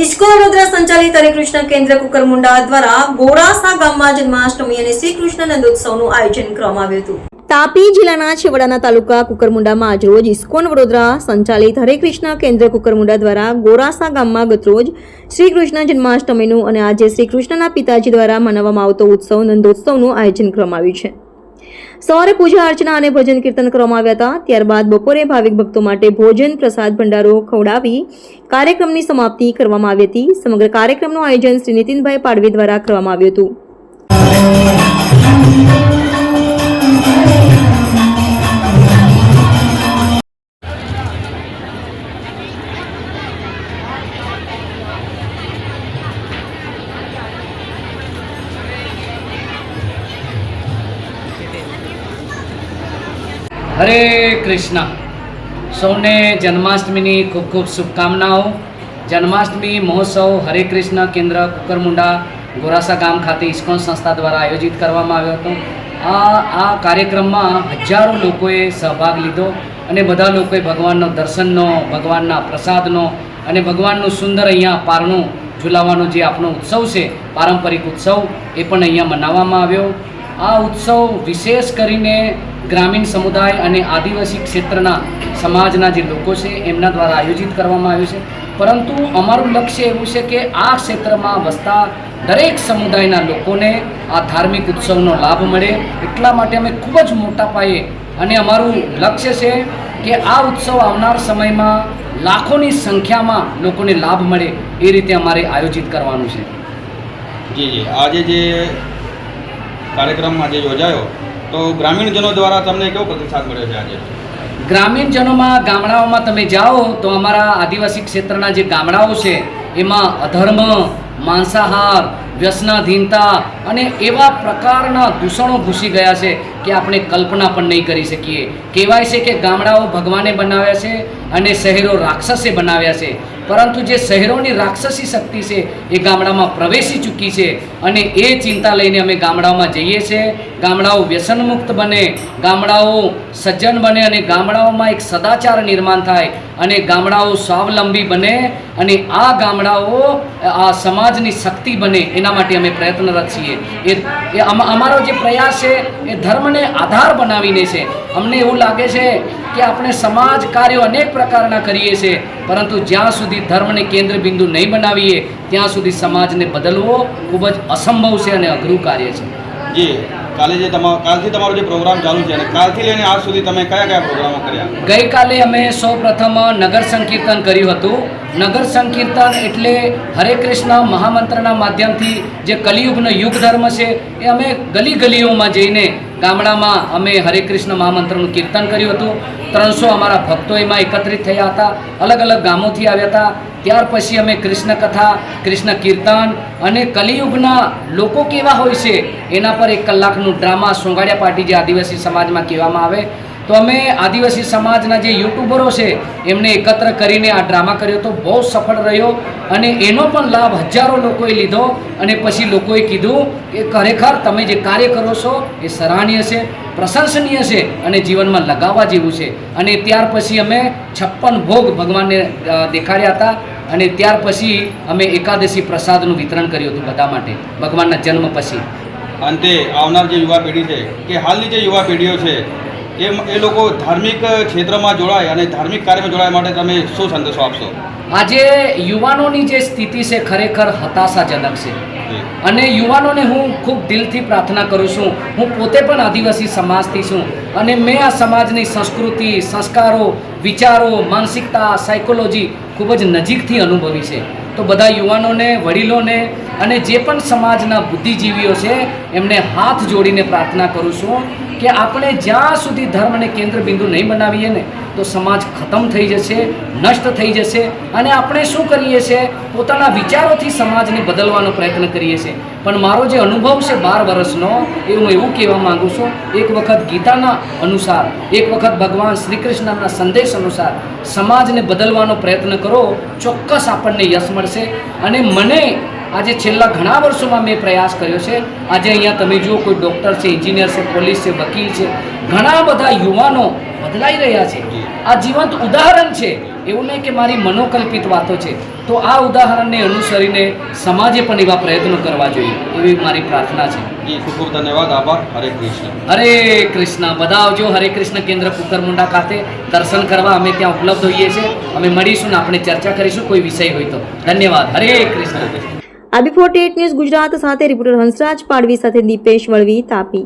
ISKCON Vadodara સંચાલિત હરિકૃષ્ણ કેન્દ્ર કુકરમુંડા દ્વારા ગોરાસા ગામમાં જન્માષ્ટમી અને શ્રી કૃષ્ણ નંદોત્સવનું આયોજન કરવામાં આવ્યું હતું। તાપી જિલ્લાના છેવાડાના તાલુકા કુકરમુંડામાં આજરોજ ઇસ્કોન વડોદરા સંચાલિત હરિકૃષ્ણ કેન્દ્ર કુકરમુંડા દ્વારા ગોરાસા ગામમાં ગતરોજ શ્રી કૃષ્ણ જન્માષ્ટમીનું અને આજે શ્રી કૃષ્ણના પિતાજી દ્વારા મનાવવામાં આવતો ઉત્સવ નંદોત્સવનું આયોજન કરવામાં આવ્યું છે। સવારે પૂજા અર્ચના અને ભજન કીર્તન કરવામાં આવ્યા હતા। ત્યારબાદ બપોરે ભાવિક ભક્તો માટે ભોજન પ્રસાદ ભંડારો ખવડાવી કાર્યક્રમની સમાપ્તિ કરવામાં આવી હતી। સમગ્ર કાર્યક્રમનું આયોજન શ્રી નીતિનભાઈ પાડવી દ્વારા કરવામાં આવ્યું હતું। हरे कृष्णा सौने जन्माष्टमी खूब खूब शुभकामनाओं। जन्माष्टमी महोत्सव हरे कृष्ण केन्द्र कुकरमुंडा गोरासा गाम खाते इस्कोन संस्था द्वारा आयोजित करवामां आव्यो हतो। आ कार्यक्रममां हजारों लोकोए सहभाग लीधो अने बधा लोकोए भगवाननो दर्शननो, भगवानना प्रसादनो अने भगवाननुं सुंदर अहींया पारणुं झूलावानो जे आपणो उत्सव छे पारंपरिक उत्सव ए पण अहींया मनाववामां आव्यो। आ उत्सव विशेष करीने ग्रामीण समुदाय अने आदिवासी क्षेत्रना समाजना जे लोको छे एमना द्वारा आयोजित करवामां आव्युं छे। परंतु अमारुं लक्ष्य एवुं छे के आ क्षेत्रमां वसता दरेक समुदायना लोकोने आ धार्मिक उत्सवनो लाभ मळे એટલા માટે અમે ખૂબ જ મોટા પાયે અને અમારું લક્ષ્ય છે કે આ ઉત્સવ આવનાર સમયમાં લાખોની સંખ્યામાં લોકોને લાભ મળે એ રીતે અમારે આયોજિત કરવાનું છે। જી જી આજે જે કાર્યક્રમ આજે યોજાયો तो ग्रामीणजनों द्वारा तमने केवो प्रतिसाद मळ्यो छे? आज ग्रामीणजनों में गामडाओं में तमे जाओ तो अमरा आदिवासी क्षेत्रना जे गामडाओ छे एमां अधर्म, मांसाहार, व्यसनाधीनता अने एवा प्रकारना दूषणों घूसी गया है कि आपणे कल्पना पण नहीं करी सकीए। कहेवाय छे कि गामडाओ भगवाने बनाव्या छे अने शहेरो राक्षसे बनाव्या छे, परंतु जे शहेरोनी राक्षसी शक्ति है ये गामडामां प्रवेशी चूकी है अने ए चिंता लईने अमे गामडाओमां जईए छे। गामडाओ व्यसनमुक्त बने, गामडाओ सज्जन बने अने गामडाओमां एक सदाचार निर्माण थाय अने गामडाओ स्वावलंबी बने अने आ गामडाओ आ समाजनी शक्ति बने एना माटे अमे प्रयत्नरत छीए। ए अमारो जे प्रयास है ए धर्मने आधार बनावीने छे। अमने एवुं लागे छे कि आपणे समाज कार्यो अनेक प्रकारना करीए छे, परंतु ज्यां सुधी धर्मने केंद्र बिंदु नहीं बनावीए त्यां सुधी समाजने बदलवो खूब ज असंभव छे अने अघरू कार्य छे। जी काले जे कालथी तमारो जे प्रोग्राम चालू छे अने कालथी लईने आज सुधी तमे कया प्रोग्रामो कर्या? गई काले अमे सौ प्रथम नगर संकीर्तन कर्युं हतुं। नगर संकीर्तन एटले हरे कृष्ण महामंत्रना माध्यमथी जे कलियुगनो युग धर्म छे ए अमे गली गलीओमां जईने गामडामां अमे हरे कृष्ण महामंत्रनुं कीर्तन कर्युं हतुं। 300 अमारा भक्तो एमां एकत्रित थया हता, अलग अलग गामोथी आव्या हता। त्यार पछी अमे कृष्ण कथा, कृष्ण कीर्तन अने कलियुगना लोको केवा होय छे एना पर 1 कलाकनुं ड्रामा सोंगाड़िया पार्टी जे आदिवासी समाजमां कहेवामां आवे तो अमे आदिवासी समाजना जे यूट्यूबरो छे एमने एकत्र करीने आ ड्रामा कर्यो तो बहुत सफल रह्यो अने एनो पण लाभ हजारों लोकोए लीधो अने पछी लोकोए कीधुं के खरेखर तमे जे कार्य करो छो ए सराहनीय छे, प्रशंसनीय छे अने जीवनमां लगावा जेवुं छे। अने त्यार पछी अमे 56 भोग भगवानने देखाड्या हता अने त्यार पछी अमे एकादशी प्रसादनुं वितरण कर्युं हतुं बधा माटे भगवानना जन्म पछी। अंते आवनार जे युवा पेढ़ी छे के हालनी जे युवा पेढ़ीओ छे ए लोको धार्मिक क्षेत्र में जोड़ाय अने धार्मिक कार्य में जोड़ाय माटे तमे शुं संदेशो आपशो? आजे युवानोनी जे स्थिति से खरेखर हताशाजनक छे अने युवानोने हूँ खूब दिलथी प्रार्थना करूँ छूँ। हूँ पोते पण आदिवासी समाजथी छूँ अने मैं आ समाजनी संस्कृति, संस्कारों, विचारों, मानसिकता, साइकोलॉजी खूब ज नजीकथी अनुभवी छे। तो बधा युवानोने, वडीलोने अने जे पण समाजना बुद्धिजीवीओ छे एमने हाथ जोड़ीने प्रार्थना करूँ छूँ कि आपणे ज्यां सुधी धर्मने केंद्र बिंदु नहीं बनावीए ने तो समाज खत्म थई जशे, नष्ट थई जशे अने आपणे शुं करीए छे पोताना विचारोथी समाजने बदलवानो प्रयत्न करीए छे। पण मारो जे अनुभव छे 12 वर्षनो ए हुं एवुं कहेवा मांगु छुं, एक वखत गीताना अनुसार, एक वखत भगवान श्रीकृष्णना संदेश अनुसार समाजने बदलवानो प्रयत्न करो, चोक्कस आपणने यश मळशे। अने मने આજે છેલ્લા ઘણા વર્ષોમાં મેં પ્રયાસ કર્યો છે। આજે અહીંયા તમે જુઓ કોઈ ડૉક્ટર છે, એન્જિનિયર છે, પોલીસ છે, વકીલ છે, ઘણા બધા યુવાનો બદલાઈ રહ્યા છે। આ જીવંત ઉદાહરણ છે, એવું નહીં કે મારી મનોકલ્પિત વાતો છે. તો આ ઉદાહરણને અનુસરીને સમાજે પણ એવા પ્રયત્નો કરવા જોઈએ, એવી મારી પ્રાર્થના છે. જી ખૂબ ખૂબ ધન્યવાદ, આભાર. હરે કૃષ્ણ. હરે કૃષ્ણ. બધા આવજો હરે કૃષ્ણ કેન્દ્ર કુકરમુંડા ખાતે દર્શન કરવા. અમે ત્યાં ઉપલબ્ધ હોઈએ છીએ. અમે મળીશું ને આપણે ચર્ચા કરીશું કોઈ વિષય હોય તો. ધન્યવાદ. હરે કૃષ્ણ. આબી 48 ન્યૂઝ ગુજરાત સાથે રિપોર્ટર હંસરાજ પાડવી સાથે દીપેશ વળવી, તાપી.